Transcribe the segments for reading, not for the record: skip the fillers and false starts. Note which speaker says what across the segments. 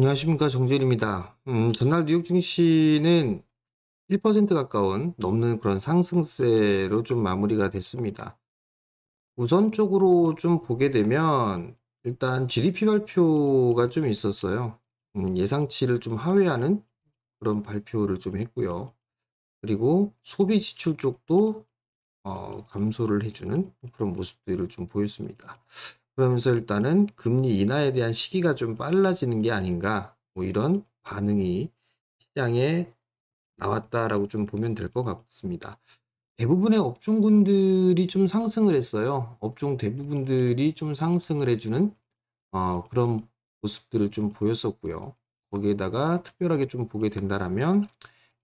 Speaker 1: 안녕하십니까, 정재일입니다. 전날 뉴욕 증시는 1% 가까운 넘는 그런 상승세로 좀 마무리가 됐습니다. 우선적으로 좀 보게 되면 일단 GDP 발표가 좀 있었어요. 예상치를 좀 하회하는 그런 발표를 좀 했고요. 그리고 소비 지출 쪽도 감소를 해주는 그런 모습들을 좀 보였습니다. 그러면서 일단은 금리 인하에 대한 시기가 좀 빨라지는 게 아닌가, 뭐 이런 반응이 시장에 나왔다라고 좀 보면 될 것 같습니다. 대부분의 업종군들이 좀 상승을 했어요. 업종 대부분들이 좀 상승을 해주는 그런 모습들을 좀 보였었고요. 거기에다가 특별하게 좀 보게 된다라면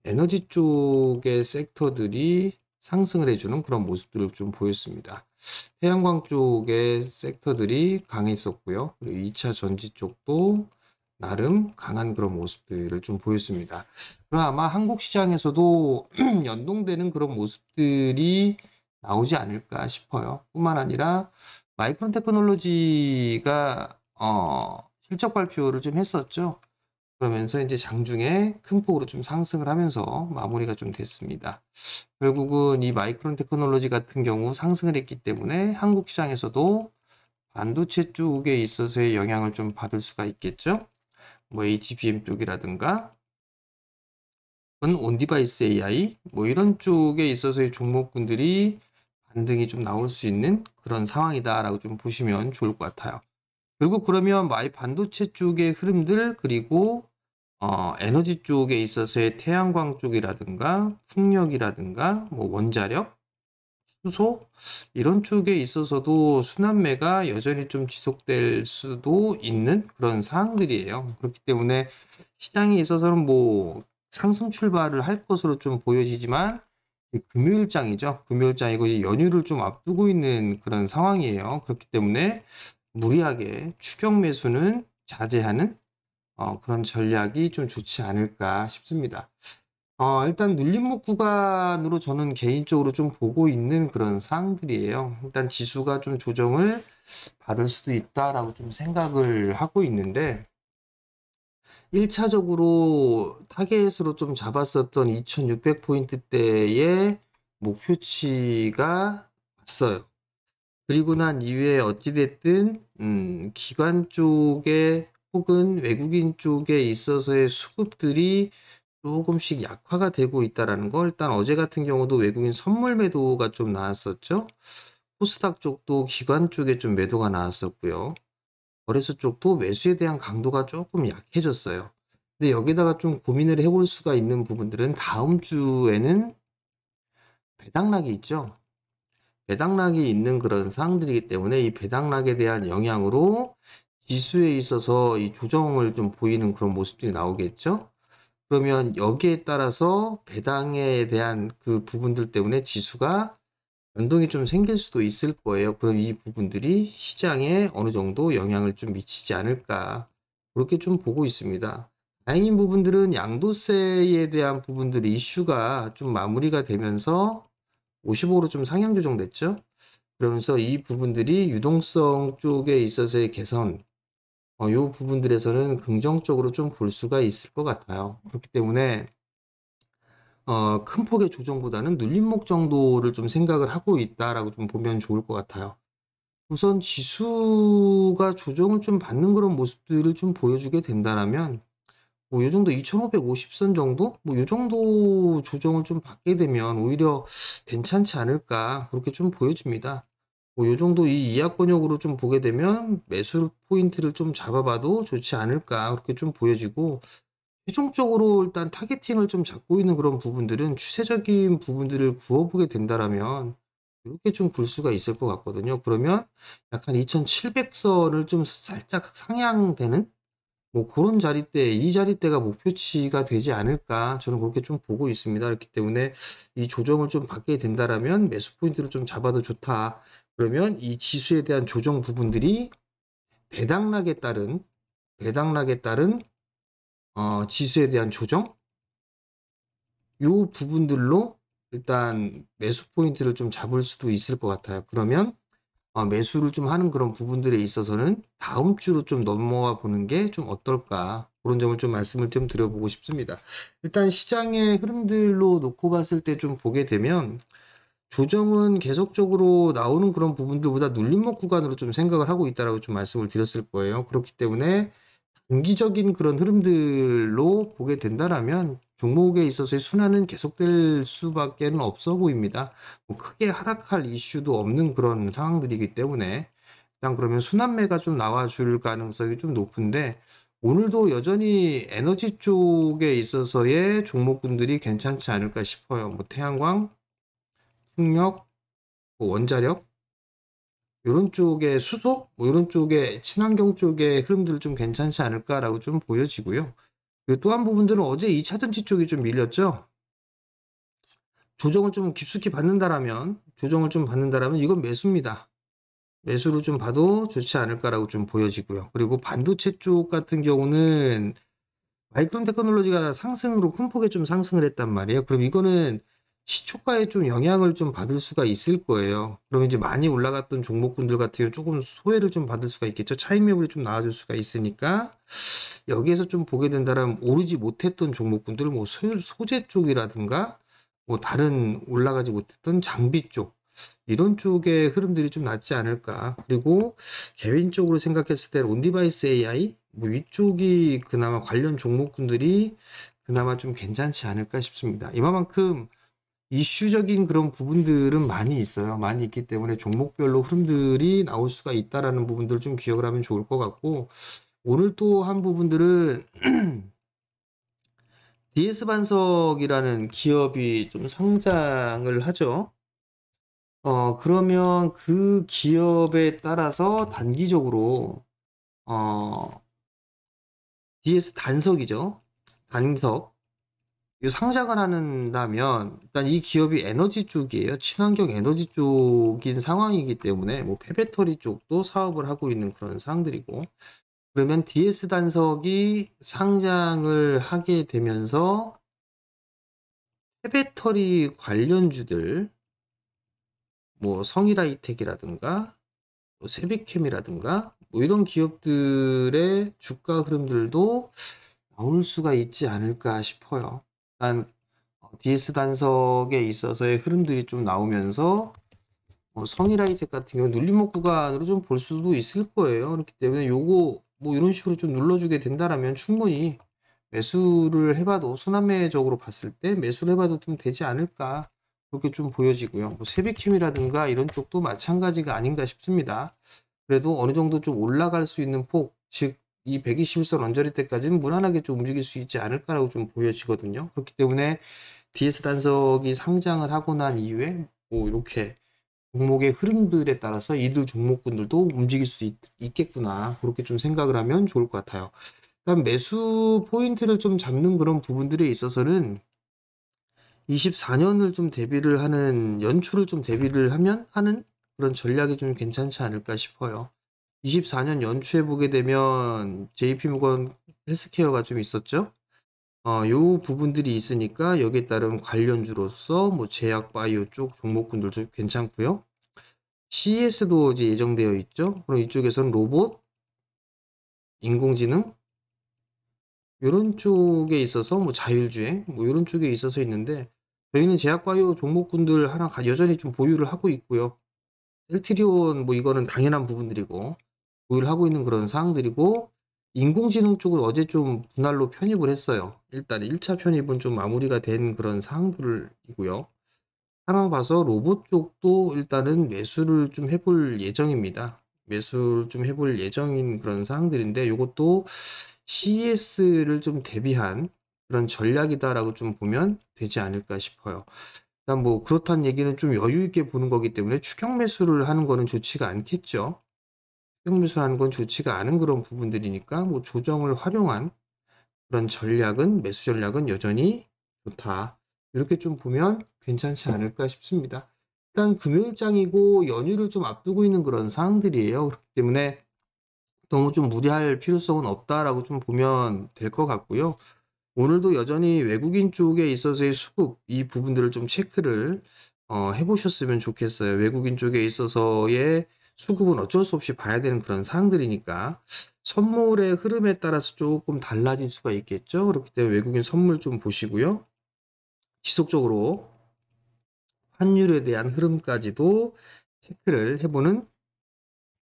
Speaker 1: 에너지 쪽의 섹터들이 상승을 해주는 그런 모습들을 좀 보였습니다. 태양광 쪽의 섹터들이 강했었고요. 그리고 2차 전지 쪽도 나름 강한 그런 모습들을 좀 보였습니다. 그럼 아마 한국 시장에서도 연동되는 그런 모습들이 나오지 않을까 싶어요. 뿐만 아니라 마이크론 테크놀로지가 실적 발표를 좀 했었죠. 그러면서 이제 장중에 큰 폭으로 좀 상승을 하면서 마무리가 좀 됐습니다. 결국은 이 마이크론 테크놀로지 같은 경우 상승을 했기 때문에 한국 시장에서도 반도체 쪽에 있어서의 영향을 좀 받을 수가 있겠죠. 뭐 HBM 쪽이라든가 온디바이스 AI 뭐 이런 쪽에 있어서의 종목군들이 반등이 좀 나올 수 있는 그런 상황이다라고 좀 보시면 좋을 것 같아요. 결국 그러면 반도체 쪽의 흐름들 그리고 에너지 쪽에 있어서의 태양광 쪽이라든가 풍력이라든가 뭐 원자력, 수소 이런 쪽에 있어서도 순환매가 여전히 좀 지속될 수도 있는 그런 사항들이에요. 그렇기 때문에 시장에 있어서는 뭐 상승 출발을 할 것으로 좀 보여지지만 금요일장이죠. 금요일장이고 이제 연휴를 좀 앞두고 있는 그런 상황이에요. 그렇기 때문에 무리하게 추격 매수는 자제하는 그런 전략이 좀 좋지 않을까 싶습니다. 일단 눌림목 구간으로 저는 개인적으로 좀 보고 있는 그런 사항들이에요. 일단 지수가 좀 조정을 받을 수도 있다라고 좀 생각을 하고 있는데 1차적으로 타겟으로 좀 잡았었던 2600포인트대의 목표치가 왔어요. 그리고 난 이후에 어찌됐든 기관 쪽에 혹은 외국인 쪽에 있어서의 수급들이 조금씩 약화가 되고 있다라는 거. 일단 어제 같은 경우도 외국인 선물 매도가 좀 나왔었죠. 코스닥 쪽도 기관 쪽에 좀 매도가 나왔었고요. 거래소 쪽도 매수에 대한 강도가 조금 약해졌어요. 근데 여기다가 좀 고민을 해볼 수가 있는 부분들은 다음 주에는 배당락이 있죠. 배당락이 있는 그런 사항들이기 때문에 이 배당락에 대한 영향으로 지수에 있어서 이 조정을 좀 보이는 그런 모습들이 나오겠죠. 그러면 여기에 따라서 배당에 대한 그 부분들 때문에 지수가 변동이 좀 생길 수도 있을 거예요. 그럼 이 부분들이 시장에 어느 정도 영향을 좀 미치지 않을까. 그렇게 좀 보고 있습니다. 다행인 부분들은 양도세에 대한 부분들 이슈가 좀 마무리가 되면서 55로 좀 상향 조정됐죠. 그러면서 이 부분들이 유동성 쪽에 있어서의 개선, 요 부분들에서는 긍정적으로 좀 볼 수가 있을 것 같아요. 그렇기 때문에 큰 폭의 조정보다는 눌림목 정도를 좀 생각을 하고 있다라고 좀 보면 좋을 것 같아요. 우선 지수가 조정을 좀 받는 그런 모습들을 좀 보여주게 된다라면 뭐 요 정도 2550선 정도? 뭐 요 정도 조정을 좀 받게 되면 오히려 괜찮지 않을까 그렇게 좀 보여집니다. 뭐 요 정도 이 이하권역으로 좀 보게 되면 매수 포인트를 좀 잡아봐도 좋지 않을까 그렇게 좀 보여지고 최종적으로 일단 타겟팅을 좀 잡고 있는 그런 부분들은 추세적인 부분들을 구워보게 된다라면 이렇게 좀 볼 수가 있을 것 같거든요. 그러면 약간 2700선을 좀 살짝 상향되는 뭐 그런 자리대, 이 자리대가 목표치가 되지 않을까 저는 그렇게 좀 보고 있습니다. 그렇기 때문에 이 조정을 좀 받게 된다라면 매수 포인트를 좀 잡아도 좋다. 그러면 이 지수에 대한 조정 부분들이 배당락에 따른 지수에 대한 조정 요 부분들로 일단 매수 포인트를 좀 잡을 수도 있을 것 같아요. 그러면 매수를 좀 하는 그런 부분들에 있어서는 다음 주로 좀 넘어가 보는 게 좀 어떨까 그런 점을 좀 말씀을 좀 드려보고 싶습니다. 일단 시장의 흐름들로 놓고 봤을 때 좀 보게 되면 조정은 계속적으로 나오는 그런 부분들보다 눌림목 구간으로 좀 생각을 하고 있다라고 좀 말씀을 드렸을 거예요. 그렇기 때문에 단기적인 그런 흐름들로 보게 된다라면 종목에 있어서의 순환은 계속될 수밖에는 없어 보입니다. 뭐 크게 하락할 이슈도 없는 그런 상황들이기 때문에 일단 그러면 순환매가 좀 나와줄 가능성이 좀 높은데 오늘도 여전히 에너지 쪽에 있어서의 종목군들이 괜찮지 않을까 싶어요. 뭐 태양광, 풍력, 뭐 원자력 요런 쪽의 수소 뭐 요런 쪽의 친환경 쪽의 흐름들 좀 괜찮지 않을까라고 좀 보여지고요. 그리고 또 한 부분들은 어제 2차 전지 쪽이 좀 밀렸죠. 조정을 좀 깊숙이 받는다라면 이건 매수입니다. 매수로 좀 봐도 좋지 않을까라고 좀 보여지고요. 그리고 반도체 쪽 같은 경우는 마이크론 테크놀로지가 상승으로 큰 폭에 좀 상승을 했단 말이에요. 그럼 이거는 시초가에 좀 영향을 좀 받을 수가 있을 거예요. 그럼 이제 많이 올라갔던 종목군들 같은 경우 조금 소외를 좀 받을 수가 있겠죠. 차익 매물이 좀 나와줄 수가 있으니까 여기에서 좀 보게 된다면 오르지 못했던 종목군들 뭐 소재 쪽이라든가 뭐 다른 올라가지 못했던 장비 쪽 이런 쪽의 흐름들이 좀 낫지 않을까. 그리고 개인적으로 생각했을 때 온디바이스 AI 뭐 이쪽이 그나마 관련 종목군들이 그나마 좀 괜찮지 않을까 싶습니다. 이만큼 이슈적인 그런 부분들은 많이 있어요. 많이 있기 때문에 종목별로 흐름들이 나올 수가 있다라는 부분들 좀 기억을 하면 좋을 것 같고 오늘 또 한 부분들은 DS반석이라는 기업이 좀 상장을 하죠. 그러면 그 기업에 따라서 단기적으로 DS 단석이죠. 단석. 이 상장을 한다면 일단 이 기업이 에너지 쪽이에요. 친환경 에너지 쪽인 상황이기 때문에 뭐 폐배터리 쪽도 사업을 하고 있는 그런 상황들이고 그러면 DS 단석이 상장을 하게 되면서 폐배터리 관련주들 뭐 성일하이텍이라든가 뭐 세비캠이라든가 뭐 이런 기업들의 주가 흐름들도 나올 수가 있지 않을까 싶어요. 일단 DS 단석에 있어서의 흐름들이 좀 나오면서 성일하이텍 같은 경우 눌림목 구간으로 좀 볼 수도 있을 거예요. 그렇기 때문에 요거 뭐 이런 식으로 좀 눌러주게 된다라면 충분히 매수를 해봐도 순환매적으로 봤을 때 매수를 해봐도 좀 되지 않을까 그렇게 좀 보여지고요. 뭐 세비캠이라든가 이런 쪽도 마찬가지가 아닌가 싶습니다. 그래도 어느 정도 좀 올라갈 수 있는 폭, 즉 이 121선 언저리 때까지는 무난하게 좀 움직일 수 있지 않을까라고 좀 보여지거든요. 그렇기 때문에 DS 단석이 상장을 하고 난 이후에 뭐 이렇게 종목의 흐름들에 따라서 이들 종목군들도 움직일 수 있겠구나 그렇게 좀 생각을 하면 좋을 것 같아요. 그다음 매수 포인트를 좀 잡는 그런 부분들에 있어서는 24년을 좀 대비를 하는 연초를 좀 대비를 하는 그런 전략이 좀 괜찮지 않을까 싶어요. 24년 연초에 보게 되면 JP모건 헬스케어가 좀 있었죠. 요 부분들이 있으니까 여기에 따른 관련주로서 뭐 제약 바이오 쪽 종목군들도 괜찮고요. CES도 이제 예정되어 있죠. 그럼 이쪽에서는 로봇, 인공지능 요런 쪽에 있어서 뭐 자율주행 뭐 요런 쪽에 있어서 있는데 저희는 제약바이오 종목군들 하나 여전히 좀 보유를 하고 있고요. 셀트리온 뭐 이거는 당연한 부분들이고 보유를 하고 있는 그런 사항들이고 인공지능 쪽을 어제 좀 분할로 편입을 했어요. 일단 1차 편입은 좀 마무리가 된 그런 사항들이고요. 상황 봐서 로봇 쪽도 일단은 매수를 좀 해볼 예정입니다. 매수를 좀 해볼 예정인 그런 사항들인데 요것도 CES를 좀 대비한 그런 전략이다라고 좀 보면 되지 않을까 싶어요. 일단 뭐 그렇다는 얘기는 좀 여유 있게 보는 거기 때문에 추격 매수를 하는 거는 좋지가 않겠죠. 추격 매수하는 건 좋지가 않은 그런 부분들이니까 뭐 조정을 활용한 그런 전략은 매수 전략은 여전히 좋다. 이렇게 좀 보면 괜찮지 않을까 싶습니다. 일단 금요일장이고 연휴를 좀 앞두고 있는 그런 상황들이에요. 그렇기 때문에 너무 좀 무리할 필요성은 없다라고 좀 보면 될 것 같고요. 오늘도 여전히 외국인 쪽에 있어서의 수급 이 부분들을 좀 체크를 해보셨으면 좋겠어요. 외국인 쪽에 있어서의 수급은 어쩔 수 없이 봐야 되는 그런 사항들이니까 선물의 흐름에 따라서 조금 달라질 수가 있겠죠. 그렇기 때문에 외국인 선물 좀 보시고요. 지속적으로 환율에 대한 흐름까지도 체크를 해보는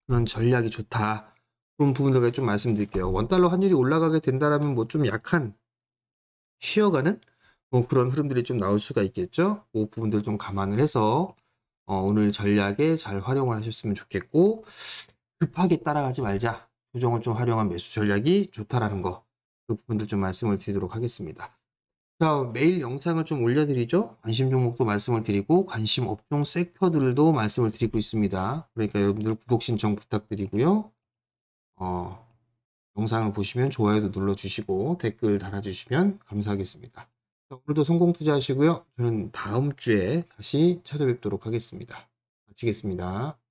Speaker 1: 그런 전략이 좋다. 그런 부분들 좀 말씀드릴게요. 원달러 환율이 올라가게 된다라면 뭐 좀 약한 쉬어가는 뭐 그런 흐름들이 좀 나올 수가 있겠죠. 그 부분들 좀 감안을 해서 오늘 전략에 잘 활용을 하셨으면 좋겠고, 급하게 따라가지 말자. 조정을 좀 활용한 매수 전략이 좋다라는 거. 그 부분들 좀 말씀을 드리도록 하겠습니다. 자, 매일 영상을 좀 올려드리죠. 관심 종목도 말씀을 드리고 관심 업종 섹터들도 말씀을 드리고 있습니다. 그러니까 여러분들 구독 신청 부탁드리고요. 영상을 보시면 좋아요도 눌러주시고 댓글 달아주시면 감사하겠습니다. 자, 오늘도 성공 투자하시고요. 저는 다음 주에 다시 찾아뵙도록 하겠습니다. 마치겠습니다.